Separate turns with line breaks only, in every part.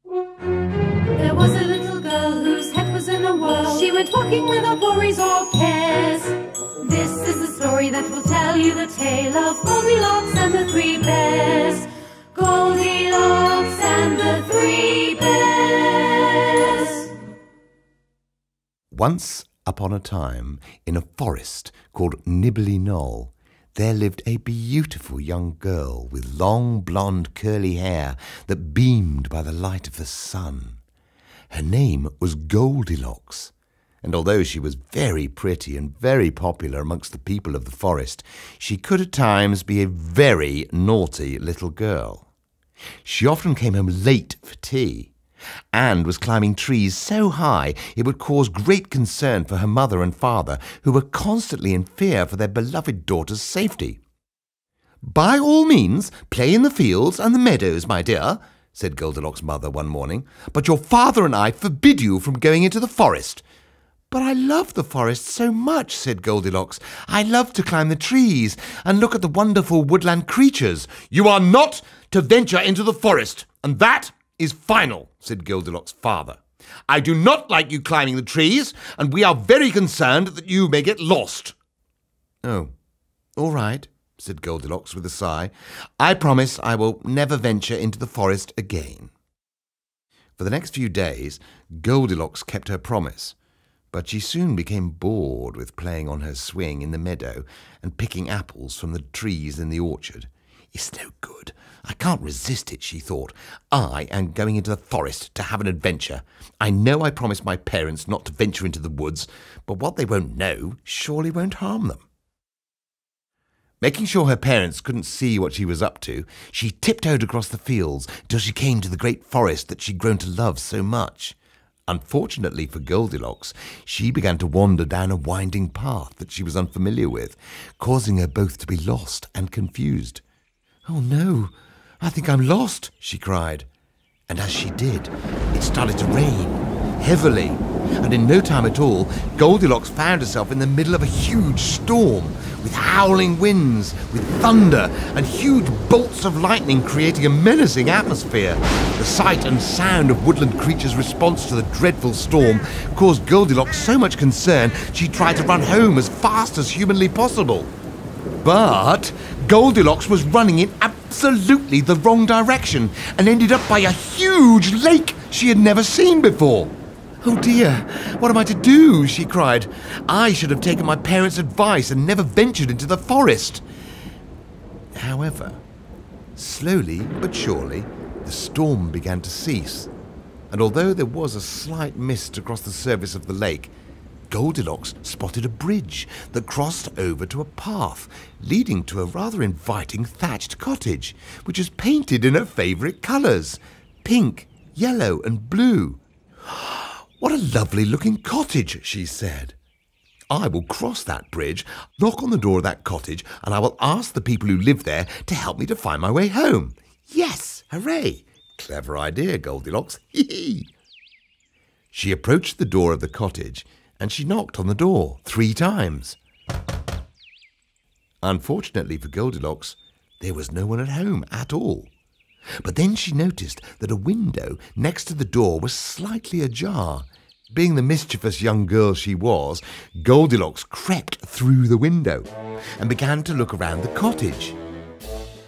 There was a little girl whose head was in a whirl. She went walking without worries or cares. This is the story that will tell you the tale of Goldilocks and the Three Bears. Goldilocks and the Three Bears.
Once upon a time, in a forest called Nibbly Knoll, there lived a beautiful young girl with long blonde curly hair that beamed by the light of the sun. Her name was Goldilocks, and although she was very pretty and very popular amongst the people of the forest, she could at times be a very naughty little girl. She often came home late for tea, and was climbing trees so high it would cause great concern for her mother and father, who were constantly in fear for their beloved daughter's safety. "By all means, play in the fields and the meadows, my dear," said Goldilocks' mother one morning, "but your father and I forbid you from going into the forest." "But I love the forest so much," said Goldilocks. "I love to climb the trees and look at the wonderful woodland creatures." "You are not to venture into the forest, and that is final," said Goldilocks' father. "I do not like you climbing the trees, and we are very concerned that you may get lost." "Oh, all right," said Goldilocks with a sigh. "I promise I will never venture into the forest again." For the next few days, Goldilocks kept her promise, but she soon became bored with playing on her swing in the meadow and picking apples from the trees in the orchard. "It's no good. I can't resist it," she thought. "I am going into the forest to have an adventure. I know I promised my parents not to venture into the woods, but what they won't know surely won't harm them." Making sure her parents couldn't see what she was up to, she tiptoed across the fields till she came to the great forest that she'd grown to love so much. Unfortunately for Goldilocks, she began to wander down a winding path that she was unfamiliar with, causing her both to be lost and confused. "Oh no, I think I'm lost," she cried. And as she did, it started to rain, heavily, and in no time at all, Goldilocks found herself in the middle of a huge storm, with howling winds, with thunder, and huge bolts of lightning creating a menacing atmosphere. The sight and sound of woodland creatures' response to the dreadful storm caused Goldilocks so much concern she tried to run home as fast as humanly possible. But Goldilocks was running in absolutely the wrong direction and ended up by a huge lake she had never seen before. "Oh dear, what am I to do?" she cried. "I should have taken my parents' advice and never ventured into the forest." However, slowly but surely, the storm began to cease, and although there was a slight mist across the surface of the lake, Goldilocks spotted a bridge that crossed over to a path leading to a rather inviting thatched cottage, which was painted in her favourite colours, pink, yellow and blue. "What a lovely-looking cottage," she said. "I will cross that bridge, knock on the door of that cottage, and I will ask the people who live there to help me to find my way home. Yes, hooray! Clever idea, Goldilocks. Hee-hee." She approached the door of the cottage, and she knocked on the door 3 times. Unfortunately for Goldilocks, there was no one at home at all. But then she noticed that a window next to the door was slightly ajar. Being the mischievous young girl she was, Goldilocks crept through the window and began to look around the cottage.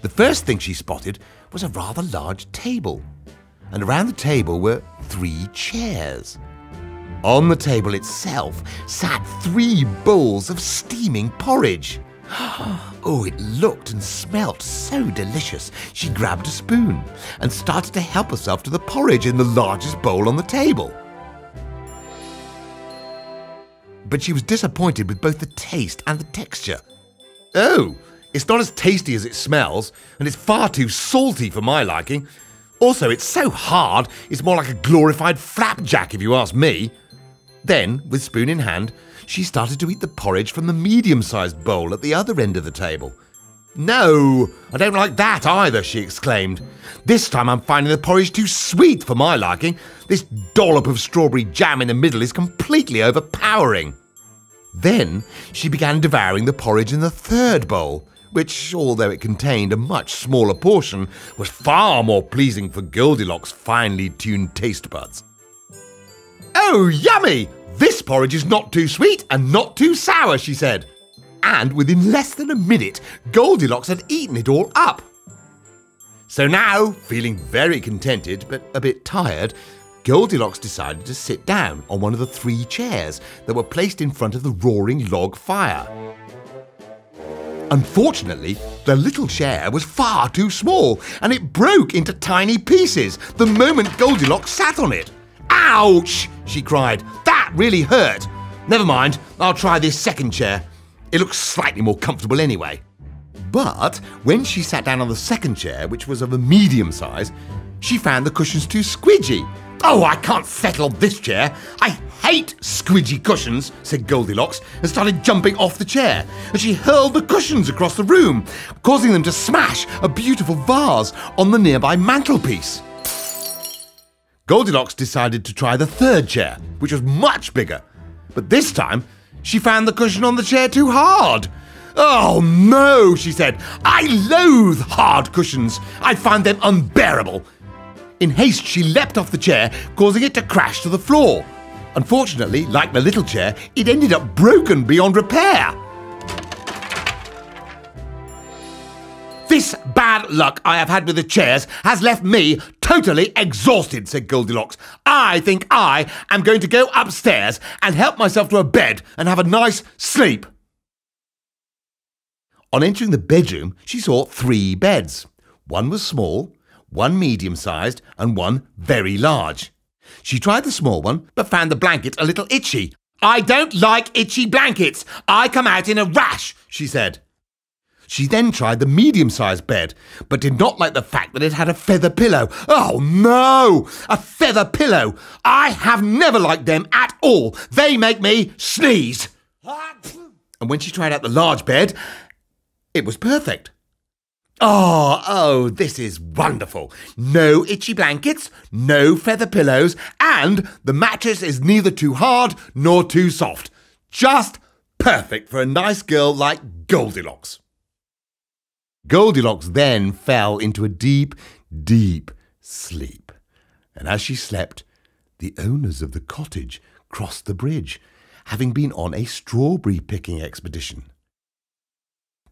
The first thing she spotted was a rather large table, and around the table were 3 chairs. On the table itself sat 3 bowls of steaming porridge. Oh, it looked and smelt so delicious. She grabbed a spoon and started to help herself to the porridge in the largest bowl on the table. But she was disappointed with both the taste and the texture. "Oh, it's not as tasty as it smells, and it's far too salty for my liking. Also, it's so hard, it's more like a glorified flapjack if you ask me." Then, with spoon in hand, she started to eat the porridge from the medium-sized bowl at the other end of the table. "No, I don't like that either," she exclaimed. "This time I'm finding the porridge too sweet for my liking. This dollop of strawberry jam in the middle is completely overpowering." Then she began devouring the porridge in the third bowl, which, although it contained a much smaller portion, was far more pleasing for Goldilocks' finely tuned taste buds. "Oh, yummy! This porridge is not too sweet and not too sour," she said. And within less than a minute, Goldilocks had eaten it all up. So now, feeling very contented but a bit tired, Goldilocks decided to sit down on one of the 3 chairs that were placed in front of the roaring log fire. Unfortunately, the little chair was far too small and it broke into tiny pieces the moment Goldilocks sat on it. "Ouch!" she cried. "That really hurt. Never mind, I'll try this second chair. It looks slightly more comfortable anyway." But when she sat down on the second chair, which was of a medium size, she found the cushions too squidgy. "Oh, I can't settle on this chair. I hate squidgy cushions," said Goldilocks, and started jumping off the chair. And she hurled the cushions across the room, causing them to smash a beautiful vase on the nearby mantelpiece. Goldilocks decided to try the third chair, which was much bigger. But this time, she found the cushion on the chair too hard. "Oh no," she said. "I loathe hard cushions. I find them unbearable." In haste, she leapt off the chair, causing it to crash to the floor. Unfortunately, like the little chair, it ended up broken beyond repair. "This bad luck I have had with the chairs has left me totally exhausted," said Goldilocks. "I think I am going to go upstairs and help myself to a bed and have a nice sleep." On entering the bedroom, she saw 3 beds. One was small, one medium-sized, and one very large. She tried the small one, but found the blanket a little itchy. "I don't like itchy blankets. I come out in a rash," she said. She then tried the medium-sized bed, but did not like the fact that it had a feather pillow. "Oh no! A feather pillow! I have never liked them at all. They make me sneeze." And when she tried out the large bed, it was perfect. Oh, this is wonderful. No itchy blankets, no feather pillows, and the mattress is neither too hard nor too soft. Just perfect for a nice girl like Goldilocks. Goldilocks then fell into a deep, deep sleep. And as she slept, the owners of the cottage crossed the bridge, having been on a strawberry picking expedition.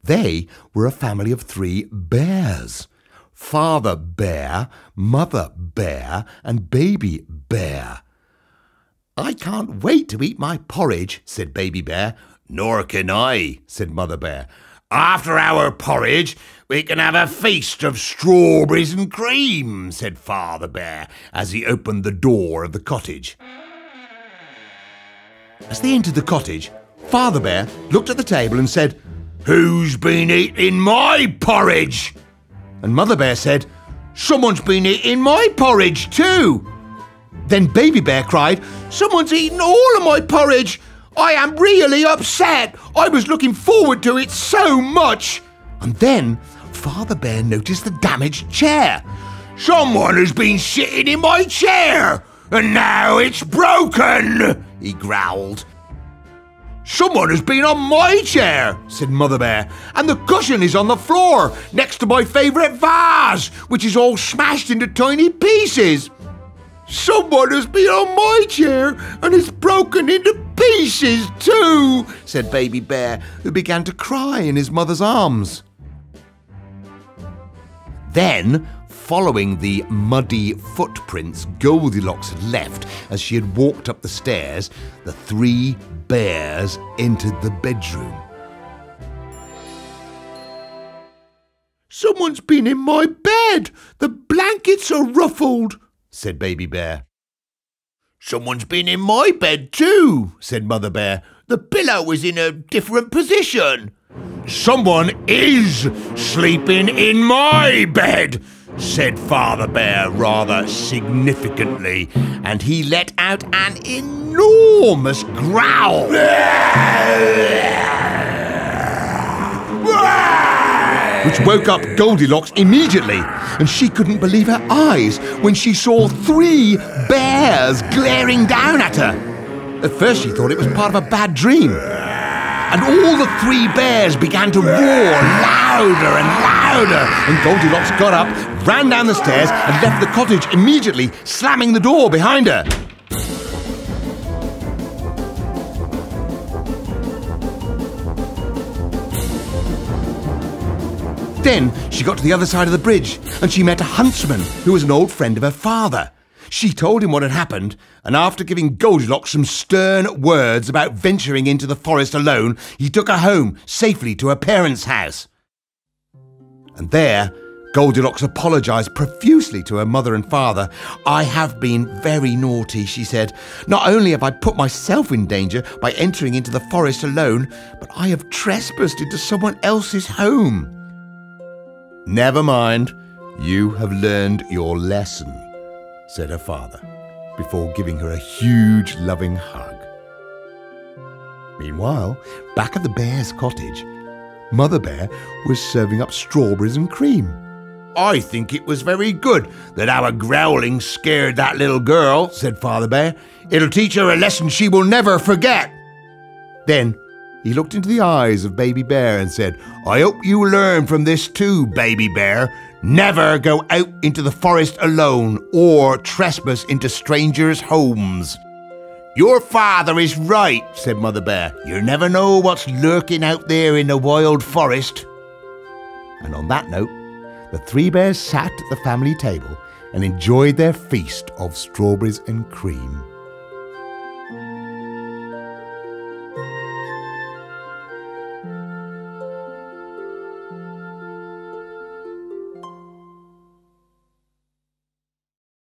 They were a family of 3 bears: Father Bear, Mother Bear, and Baby Bear. "I can't wait to eat my porridge," said Baby Bear. "Nor can I," said Mother Bear. "After our porridge, we can have a feast of strawberries and cream," said Father Bear as he opened the door of the cottage. As they entered the cottage, Father Bear looked at the table and said, "Who's been eating my porridge?" And Mother Bear said, "Someone's been eating my porridge too." Then Baby Bear cried, "Someone's eaten all of my porridge. I am really upset. I was looking forward to it so much." And then Father Bear noticed the damaged chair. "Someone has been sitting in my chair, and now it's broken," he growled. "Someone has been on my chair," said Mother Bear, "and the cushion is on the floor next to my favourite vase, which is all smashed into tiny pieces." "Someone has been on my chair and it's broken into pieces too," said Baby Bear, who began to cry in his mother's arms. Then, following the muddy footprints Goldilocks had left as she had walked up the stairs, the 3 bears entered the bedroom. "Someone's been in my bed. The blankets are ruffled," said Baby Bear. "Someone's been in my bed too," said Mother Bear. "The pillow is in a different position." "Someone is sleeping in my bed," said Father Bear rather significantly, and he let out an enormous growl, which woke up Goldilocks immediately, and she couldn't believe her eyes when she saw 3 bears glaring down at her. At first she thought it was part of a bad dream. and all the three bears began to roar louder and louder. And Goldilocks got up, ran down the stairs, and left the cottage immediately, slamming the door behind her. Then she got to the other side of the bridge, and she met a huntsman who was an old friend of her father. She told him what had happened, and after giving Goldilocks some stern words about venturing into the forest alone, he took her home safely to her parents' house. And there, Goldilocks apologised profusely to her mother and father. "I have been very naughty," she said. "Not only have I put myself in danger by entering into the forest alone, but I have trespassed into someone else's home." "Never mind, you have learned your lesson," said her father, before giving her a huge loving hug. Meanwhile, back at the bear's cottage, Mother Bear was serving up strawberries and cream. "I think it was very good that our growling scared that little girl," said Father Bear. "It'll teach her a lesson she will never forget." Then he looked into the eyes of Baby Bear and said, "I hope you learn from this too, Baby Bear. Never go out into the forest alone or trespass into strangers' homes." "Your father is right," said Mother Bear. "You never know what's lurking out there in the wild forest." And on that note, the three bears sat at the family table and enjoyed their feast of strawberries and cream.